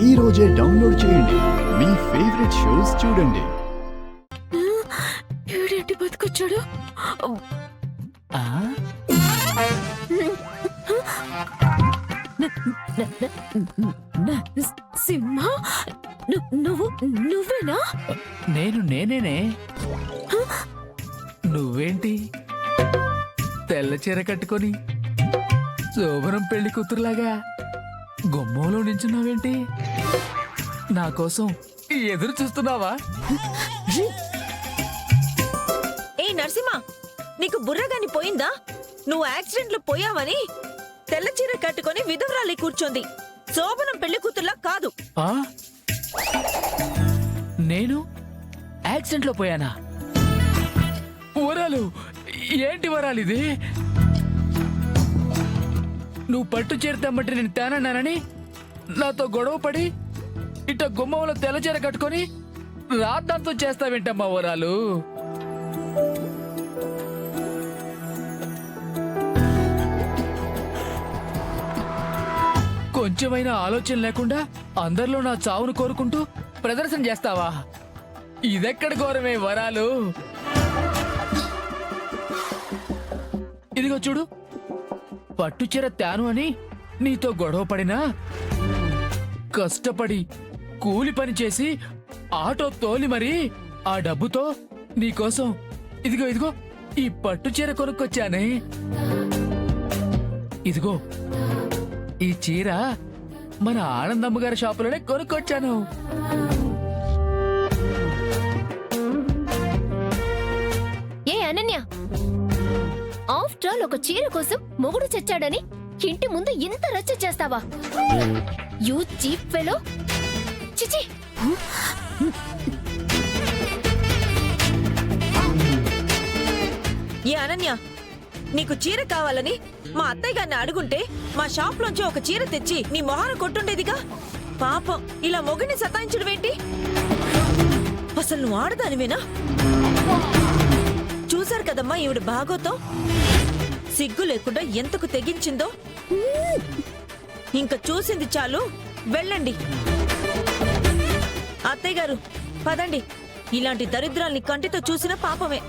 ఈ రోజే డౌన్లోడ్ చేయండి. మీ ఫేవరెట్ షోస్ చూడండి. ఏడేంటి బతికొచ్చాడు? సింహ, నువ్వేనా? నేనేనే. నువ్వేంటి తెల్ల చీర కట్టుకొని శోభనం పెళ్లి కూతురులాగా గుమ్మంలో నించున్నావేంటి? నా కోసం ఎదురు చూస్తున్నావా? ఏ నరసింహ, నీకు బుర్రగాని పోయిందా? నువ్వు యాక్సిడెంట్ లో పోయావని తెల్ల చీర కట్టుకొని విధవరాలి కూర్చోంది. శోభనం పెళ్లి కూతుర్లా కాదు. నేను యాక్సిడెంట్ లో పోయానా? వరాలు ఏంటి వరాలు ఇది? నువ్వు పట్టు చీర తెమ్మంటే నేను తేనన్నానని నాతో గొడవ పడి ఇట గుమ్మంలో తెల్ల చీర కట్టుకొని రాద్దాంతో చేస్తావేంటమ్మా వరాలు? కొంచెమైనా ఆలోచన లేకుండా అందరిలో నా చావును కోరుకుంటూ ప్రదర్శన చేస్తావా? ఇదెక్కడ ఘోరమే వరాలు? ఇదిగో చూడు, పట్టుచీర తాను అని నీతో గొడవ పడినా కష్టపడి కూలి పని చేసి ఆటో తోలి మరి ఆ డబ్బుతో నీకోసం ఇదిగో ఈ పట్టుచీర కొనుక్కొచ్చానే. ఇదిగో ఈ చీర మన ఆనందమ్మ గారి షాపులోనే కొనుక్కొచ్చాను. ఏ అనన్య, ఆఫ్టర్ ఆల్ ఒక చీర కోసం మొగుడు చచ్చాడని ఇంటి ముందు ఇంత రచ్చ చేస్తావా? You cheap fellow! చిచి! ఏ అనన్య, నీకు చీర కావాలని మా అత్తయ్య గారిని అడుగుంటే మా షాప్ లోంచి ఒక చీర తెచ్చి నీ మొహాన కొట్టుండేదిగా. పాపం ఇలా మొగుడిని సతాయించడం ఏంటి? అసలు నువ్వు ఆడదానివేనా? చూశారు కదమ్మా ఈవిడ భాగోతం. సిగ్గు లేకుండా ఎంతకు తెగించిందో. ఇంకా చూసింది చాలు, వెళ్ళండి. అత్తయ్య గారు పదండి, ఇలాంటి దరిద్రాల్ని కంటితో చూసిన పాపమే.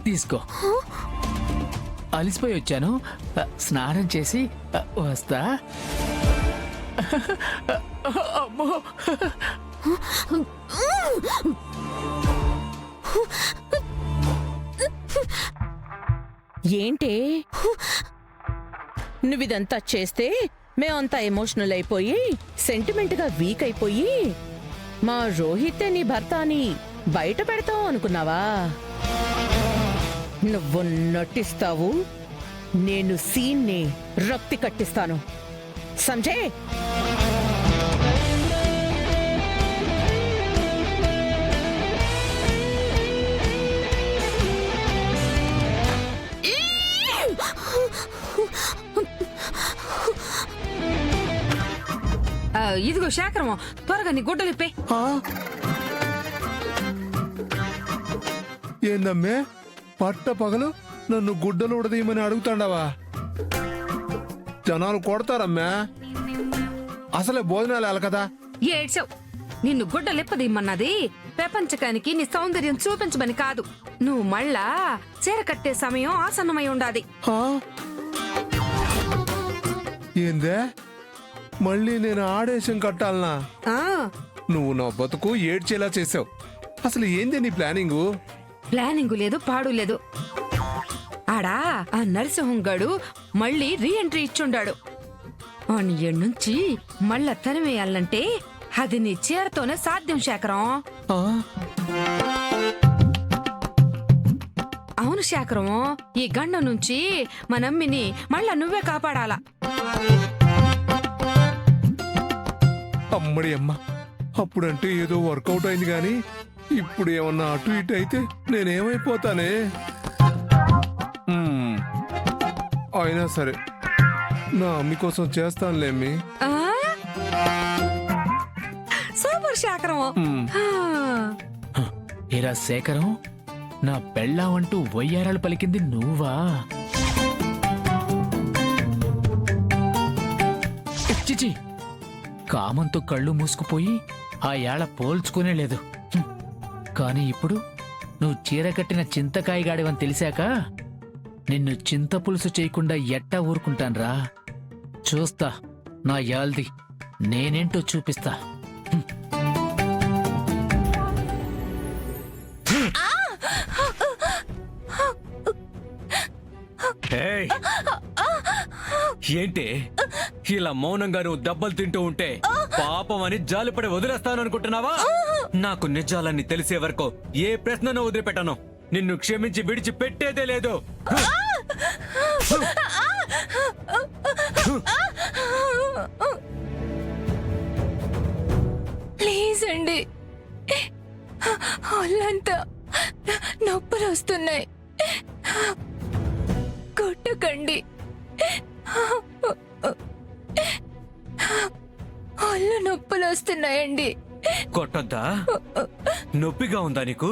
తీసుకో. అలిసిపోయి వచ్చాను, స్నానం చేసి వస్తా. అమ్మో! ఏంటే నువ్విదంతా చేస్తే మేమంతా ఎమోషనల్ అయిపోయి సెంటిమెంట్ గా వీక్ అయిపోయి మా రోహిత్ నీ భర్త అని బయట పెడతావు అనుకున్నావా? నువ్వు నటిస్తావు, నేను సీన్ని రక్తి కట్టిస్తాను. సంజే, ఇదిగో శేఖరమో, త్వరగా నీ గుడ్డలు ఇప్పే. ఏందమ్మే, పట్ట పగలు నన్ను గుడ్డలు ఉడదీయమని అడుగుతాండావా? జనాలు కొడతారమ్మా. అసలే భోజనాలు వెళ్ళ కదా. ఏడ్చావు. నిన్ను గుడ్డలు ఇప్పదీయమన్నది ప్రపంచకానికి నీ సౌందర్యం చూపించమని కాదు. నువ్వు మళ్ళా చీర కట్టే సమయం ఆసన్నమై ఉండాది. ఏందే, మళ్ళీ నేను ఆడేశం కట్టాలనా? నువ్వు నా బతుకు ఏడ్చేలా చేసావు. అసలు ఏంది నీ ప్లానింగు? ప్లానింగు లేదు, పాడు లేదు. ఆడా ఆ నరసింహంగాడు మళ్ళీ రీ ఎంట్రీ ఇచ్చుండాడు. అని నుంచి మళ్ళా తరిమేయాలంటే అది నీ చీరతోనే సాధ్యం శేఖరం. అవును శేఖరం, ఈ గండం నుంచి మనమ్మిని మళ్ళా నువ్వే కాపాడాలా. అమ్మడి అమ్మ, అప్పుడంటే ఏదో వర్కౌట్ అయింది గాని ఇప్పుడు ఏమన్నా అటు ఇటు అయితే నేనేమైపోతానే. అయినా సరే నా అమ్మి కోసం చేస్తానులేమ్మి. సూపర్ శేఖరం. ఏరా శేఖరం, నా పెళ్ళావంటూ వయ్యారాలు పలికింది నువ్వా? చిచి, కామంతో కళ్ళు మూసుకుపోయి ఆ ఏళ పోల్చుకునే లేదు. హ్మ్. కానీ ఇప్పుడు నువ్వు చీర కట్టిన చింతకాయగాడివని తెలిసాక నిన్ను చింత పులుసు చేయకుండా ఎట్టా ఊరుకుంటాన్రా? చూస్తా నా యాల్ది నేనేంటో చూపిస్తా. ఏయ్! ఏంటి ఇలా మౌనంగా నువ్వు దెబ్బలు తింటూ ఉంటే పాపం అని జాలిపడి వదిలేస్తాను అనుకుంటున్నావా? నాకు నిజాలన్నీ తెలిసే వరకు ఏ ప్రశ్నను వదిలిపెట్టాను. నిన్ను క్షమించి విడిచి పెట్టేదే లేదు. ప్లీజ్ అండి, ఒళ్ళంతా నొప్పులు వస్తున్నాయి, కొట్టకండి. ఒళ్ళు నొప్పులు వస్తున్నాయండి. కొట్టొద్దా? నొప్పిగా ఉందా నీకు?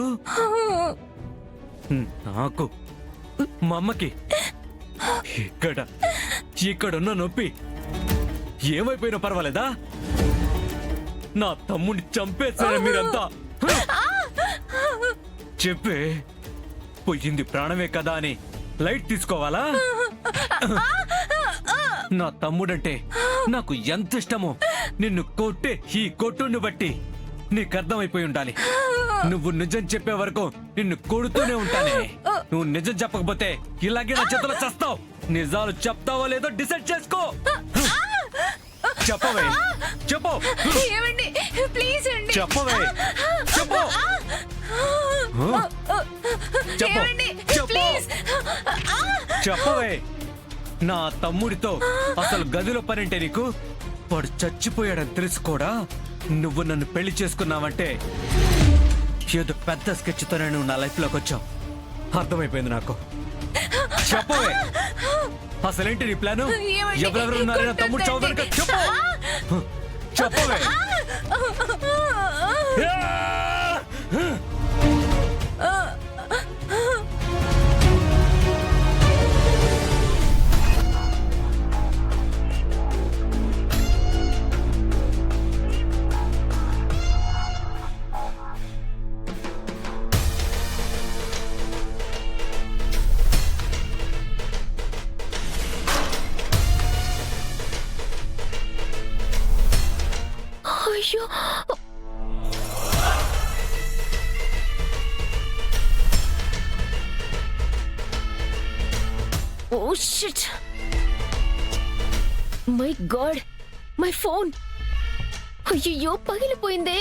నాకు, మా అమ్మకి ఇక్కడున్న నొప్పి ఏమైపోయినా పర్వాలేదా? నా తమ్ముడిని చంపేశారు మీరంతా. చెప్పే, పోయింది ప్రాణమే కదా అని లైట్ తీసుకోవాలా? నా తమ్ముడంటే నాకు ఎంత ఇష్టమో నిన్ను కొట్టే ఈ కొట్టుని బట్టి నీకు అర్థమైపోయి ఉండాలి. నువ్వు నిజం చెప్పే వరకు నిన్ను కొడుతూనే ఉంటానే. నువ్వు నిజం చెప్పకపోతే ఇలాగే నా చేతిలో చస్తావు. నిజాలు చెప్తావో లేదో డిసైడ్ చేసుకో. చెప్పవే, చెప్పు. ఏమండి, ప్లీజ్ అండి, చెప్పవే, చెప్పు. చెప్పు, ఏమండి, చెప్పు. ప్లీజ్. చెప్పవే. నా తమ్ముడితో అసలు గదిలో పనంటే నీకు? వాడు చచ్చిపోయాడని తెలుసు కూడా నువ్వు నన్ను పెళ్లి చేసుకున్నావంటే ఏదో పెద్ద స్కెచ్తోనే నువ్వు నా లైఫ్ లోకి వచ్చావు. అర్థమైపోయింది నాకు. చెప్పవే, అసలేంటి నీ ప్లాను? ఏమండి, ఎవరెవరు ఉన్నారో నా తమ్ముడు చదువు చెప్పు. చెప్పవే. అయ్యో, oh shit, my god, my phone అయ్యో పగిలిపోయిందే.